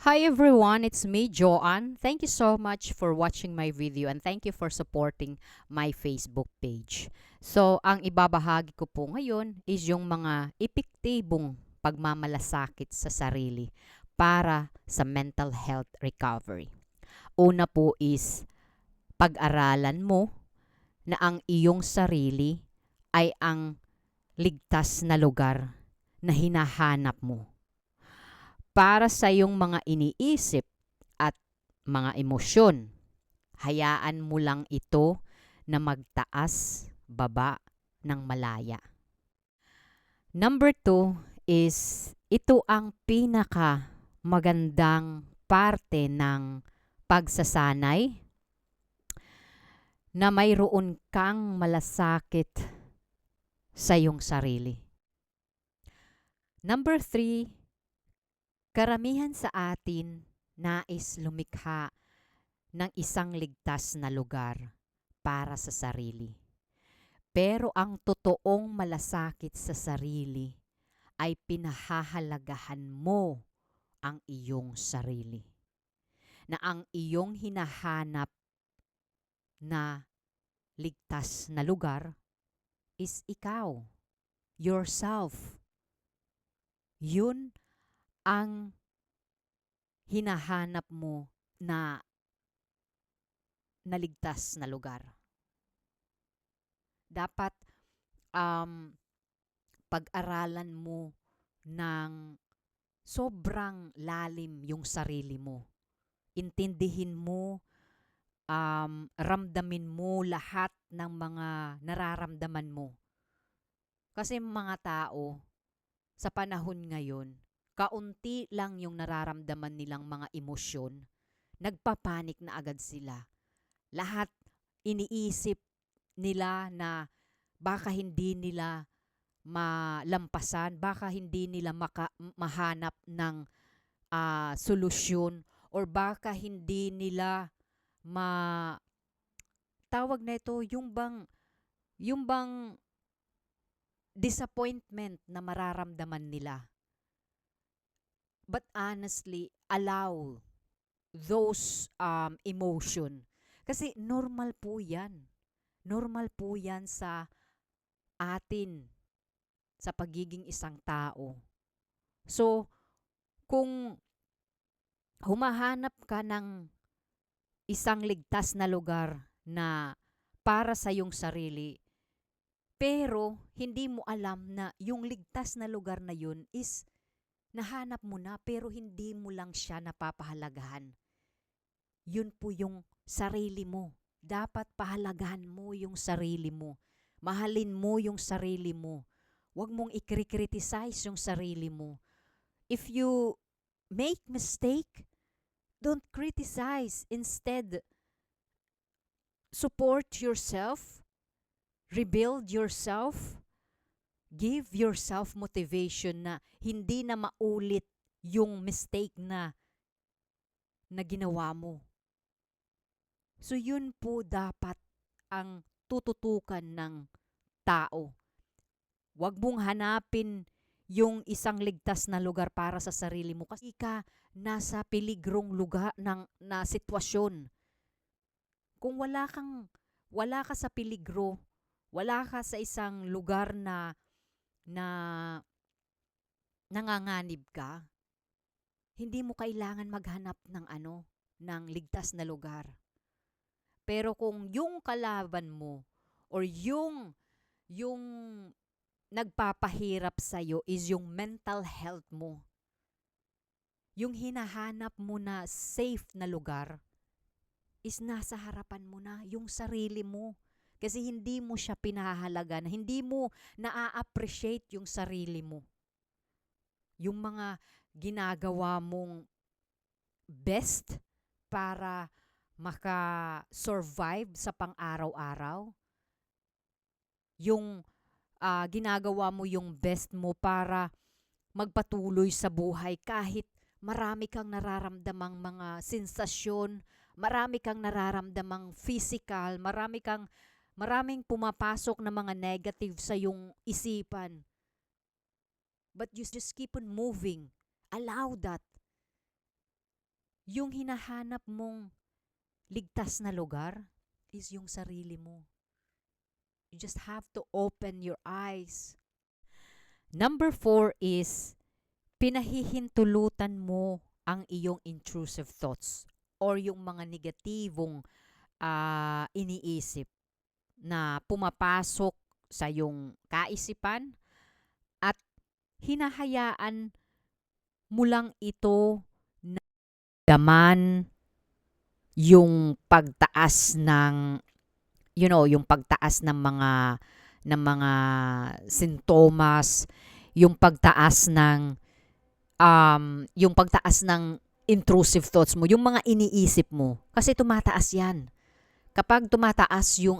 Hi everyone, it's me, Joanne. Thank you so much for watching my video and thank you for supporting my Facebook page. So, ang ibabahagi ko po ngayon is yung mga epektibong pagmamalasakit sa sarili para sa mental health recovery. Una po is pag-aralan mo na ang iyong sarili ay ang ligtas na lugar na hinahanap mo para sa iyong mga iniisip at mga emosyon. Hayaan mo lang ito na magtaas, baba ng malaya. Number 2 is ito ang pinaka magandang parte ng pagsasanay na mayroon kang malasakit sa iyong sarili. Number 3, karamihan sa atin nais lumikha ng isang ligtas na lugar para sa sarili. Pero ang totoong malasakit sa sarili ay pinahahalagahan mo ang iyong sarili. Na ang iyong hinahanap na ligtas na lugar is ikaw, yourself. Yun ang hinahanap mo na naligtas na lugar. Dapat pag-aralan mo ng sobrang lalim yung sarili mo. Intindihin mo, ramdamin mo lahat ng mga nararamdaman mo. Kasi mga tao, sa panahon ngayon, kaunti lang yung nararamdaman nilang mga emosyon, nagpapanik na agad sila. Lahat iniisip nila na baka hindi nila malampasan, baka hindi nila mahanap ng solusyon, or baka hindi nila tawag na ito, yung bang disappointment na mararamdaman nila. But honestly, allow those emotion. Kasi normal po yan. Normal po yan sa atin, sa pagiging isang tao. So, kung humahanap ka ng isang ligtas na lugar na para sa iyong sarili, pero hindi mo alam na yung ligtas na lugar na yun is nahanap mo na pero hindi mo lang siya napapahalagahan. Yun po yung sarili mo. Dapat pahalagahan mo yung sarili mo. Mahalin mo yung sarili mo. Huwag mong i-criticize yung sarili mo. If you make mistake, don't criticize. Instead, support yourself, rebuild yourself, give yourself motivation na hindi na maulit yung mistake na ginawa mo. So yun po dapat ang tututukan ng tao. Huwag mong hanapin yung isang ligtas na lugar para sa sarili mo kasi ka nasa peligrong lugar na sitwasyon. Kung wala ka sa peligro, wala ka sa isang lugar na nanganganib ka, hindi mo kailangan maghanap ng ligtas na lugar. Pero kung yung kalaban mo or yung nagpapahirap sa'yo is yung mental health mo, yung hinahanap mo na safe na lugar is nasa harapan mo na, yung sarili mo. Kasi hindi mo siya pinahahalagan, hindi mo na-appreciate yung sarili mo. Yung mga ginagawa mong best para maka-survive sa pang-araw-araw. Yung ginagawa mo yung best mo para magpatuloy sa buhay kahit marami kang nararamdamang mga sensasyon, marami kang nararamdamang physical, maraming pumapasok na mga negative sa yung isipan. But you just keep on moving. Allow that. Yung hinahanap mong ligtas na lugar is yung sarili mo. You just have to open your eyes. Number 4 is pinahihintulutan mo ang iyong intrusive thoughts or yung mga negatibong iniisip na pumapasok sa iyong kaisipan at hinahayaan mo lang ito na daman yung pagtaas ng yung pagtaas ng mga sintomas, yung pagtaas ng intrusive thoughts mo, yung mga iniisip mo. Kasi tumataas 'yan. Kapag tumataas yung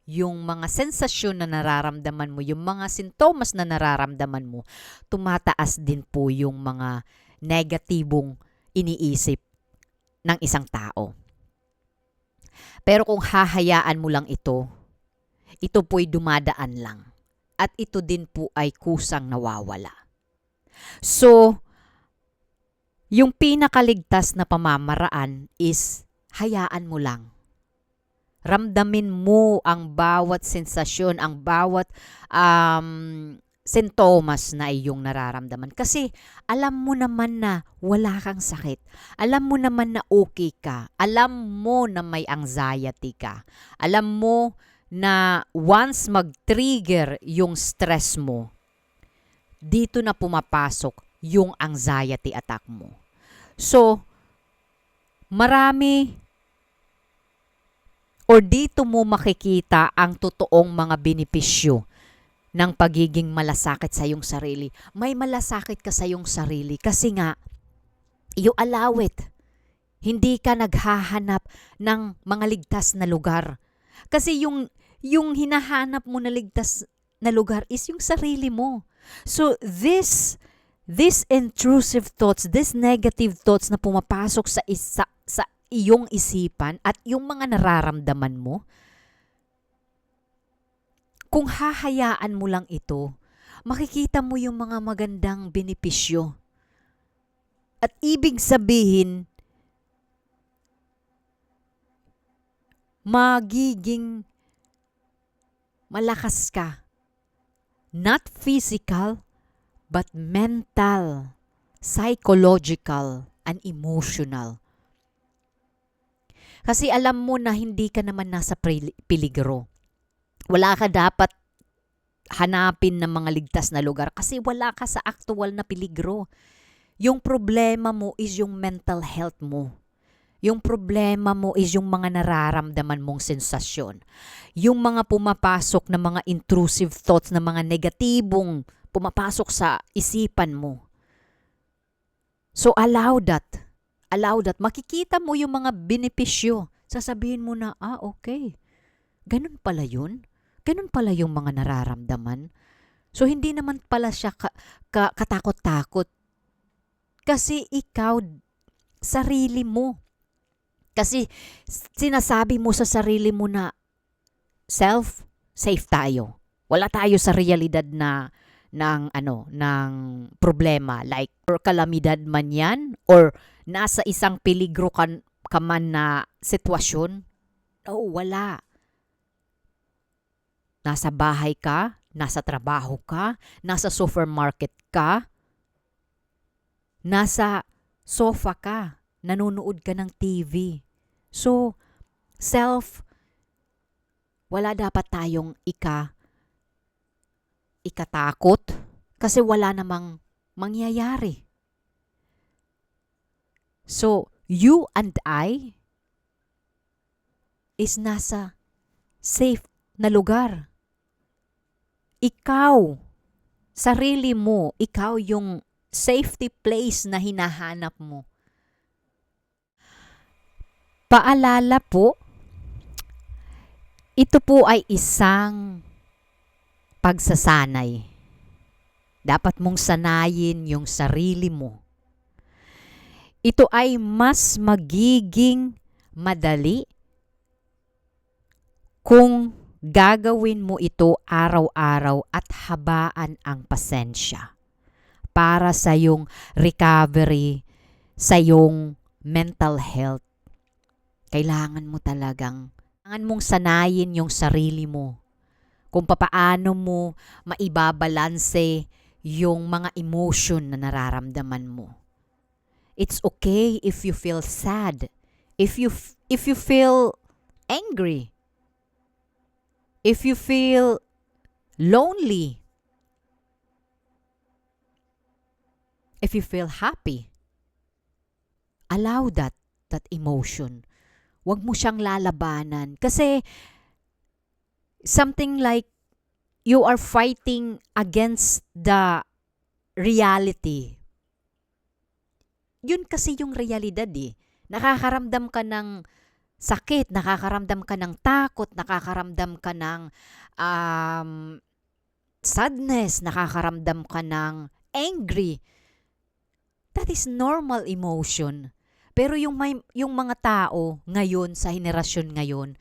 yung mga sensasyon na nararamdaman mo, yung mga sintomas na nararamdaman mo, tumataas din po yung mga negatibong iniisip ng isang tao. Pero kung hahayaan mo lang ito po'y dumadaan lang. At ito din po ay kusang nawawala. So, yung pinakaligtas na pamamaraan is hayaan mo lang. Ramdamin mo ang bawat sensasyon, ang bawat sintomas na iyong nararamdaman. Kasi alam mo naman na wala kang sakit. Alam mo naman na okay ka. Alam mo na may anxiety ka. Alam mo na once mag-trigger yung stress mo, dito na pumapasok yung anxiety attack mo. So, marami or dito mo makikita ang totoong mga benepisyo ng pagiging malasakit sa iyong sarili. May malasakit ka sa iyong sarili kasi nga, you allow it. Hindi ka naghahanap ng mga ligtas na lugar. Kasi yung hinahanap mo na ligtas na lugar is yung sarili mo. So this intrusive thoughts, these negative thoughts na pumapasok sa iyong isipan at yung mga nararamdaman mo, kung hahayaan mo lang ito, makikita mo yung mga magandang benepisyo. At ibig sabihin, magiging malakas ka. Not physical, but mental, psychological, and emotional. Kasi alam mo na hindi ka naman nasa peligro. Wala ka dapat hanapin ng mga ligtas na lugar kasi wala ka sa actual na peligro. Yung problema mo is yung mental health mo. Yung problema mo is yung mga nararamdaman mong sensasyon. Yung mga pumapasok na mga intrusive thoughts, na mga negatibong pumapasok sa isipan mo. So allow that. Allow that. Makikita mo yung mga benepisyo. Sasabihin mo na, okay. Ganun pala yun. Ganun pala yung mga nararamdaman. So, hindi naman pala siya katakot-takot. Kasi ikaw, sarili mo. Kasi sinasabi mo sa sarili mo na safe tayo. Wala tayo sa realidad ng problema. Like, or kalamidad man yan, or nasa isang peligro ka man na sitwasyon. Wala. Nasa bahay ka, nasa trabaho ka, nasa supermarket ka, nasa sofa ka, nanonood ka ng TV. So, wala dapat tayong ikatakot kasi wala namang mangyayari. So, you and I is nasa safe na lugar. Ikaw, sarili mo, ikaw yung safety place na hinahanap mo. Paalala po, ito po ay isang pagsasanay. Dapat mong sanayin yung sarili mo. Ito ay mas magiging madali kung gagawin mo ito araw-araw at habaan ang pasensya para sa iyong recovery, sa iyong mental health. Kailangan mong sanayin yung sarili mo kung papaano mo maibabalanse yung mga emotion na nararamdaman mo. It's okay if you feel sad, if you feel angry, if you feel lonely, if you feel happy. Allow that emotion. Huwag mo siyang lalabanan. Kasi something like you are fighting against the reality. Yun kasi yung realidad eh. Nakakaramdam ka ng sakit, nakakaramdam ka ng takot, nakakaramdam ka ng sadness, nakakaramdam ka ng angry. That is normal emotion. Pero yung mga tao ngayon, sa henerasyon ngayon,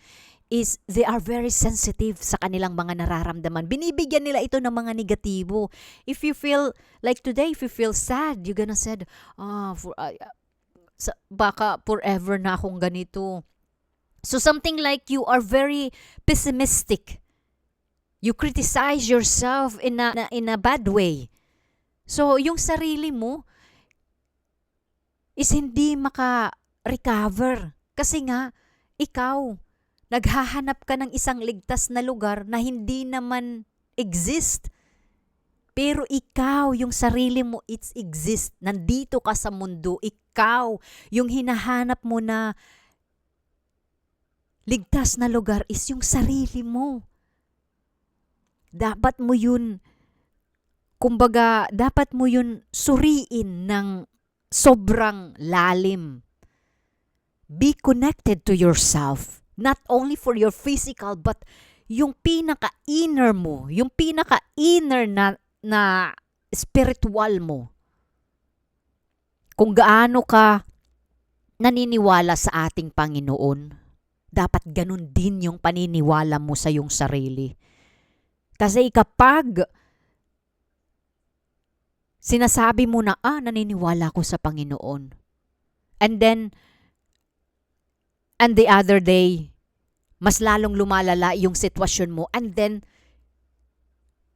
is they are very sensitive sa kanilang mga nararamdaman. Binibigyan nila ito ng mga negatibo. If you feel, like today, if you feel sad, you're gonna say, baka forever na akong ganito. So something like you are very pessimistic. You criticize yourself in a bad way. So yung sarili mo is hindi maka-recover. Kasi nga, ikaw, naghahanap ka ng isang ligtas na lugar na hindi naman exist. Pero ikaw, yung sarili mo, it exist. Nandito ka sa mundo. Ikaw, yung hinahanap mo na ligtas na lugar is yung sarili mo. Dapat mo yun, kumbaga, dapat mo yun suriin ng sobrang lalim. Be connected to yourself. Not only for your physical, but yung pinaka-inner mo, yung pinaka-inner na spiritual mo. Kung gaano ka naniniwala sa ating Panginoon, dapat ganun din yung paniniwala mo sa iyong sarili. Kasi kapag sinasabi mo na, naniniwala ko sa Panginoon, and the other day, mas lalong lumalala yung sitwasyon mo, and then,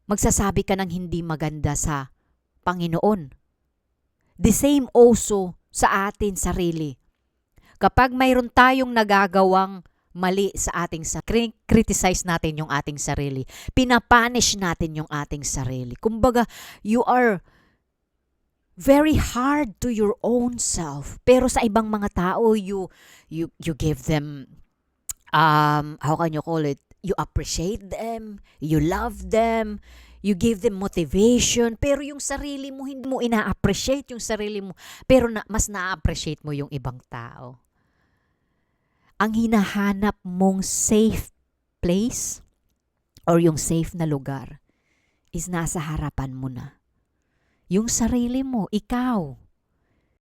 magsasabi ka ng hindi maganda sa Panginoon. The same also sa atin sarili. Kapag mayroon tayong nagagawang mali sa ating sarili, criticize natin yung ating sarili. Pinapanish natin yung ating sarili. Kumbaga, you are very hard to your own self. Pero sa ibang mga tao, you give them, how can you call it? You appreciate them, you love them, you give them motivation. Pero yung sarili mo, hindi mo ina-appreciate yung sarili mo. Pero mas na-appreciate mo yung ibang tao. Ang hinahanap mong safe place or yung safe na lugar is nasa harapan mo na. Yung sarili mo, ikaw.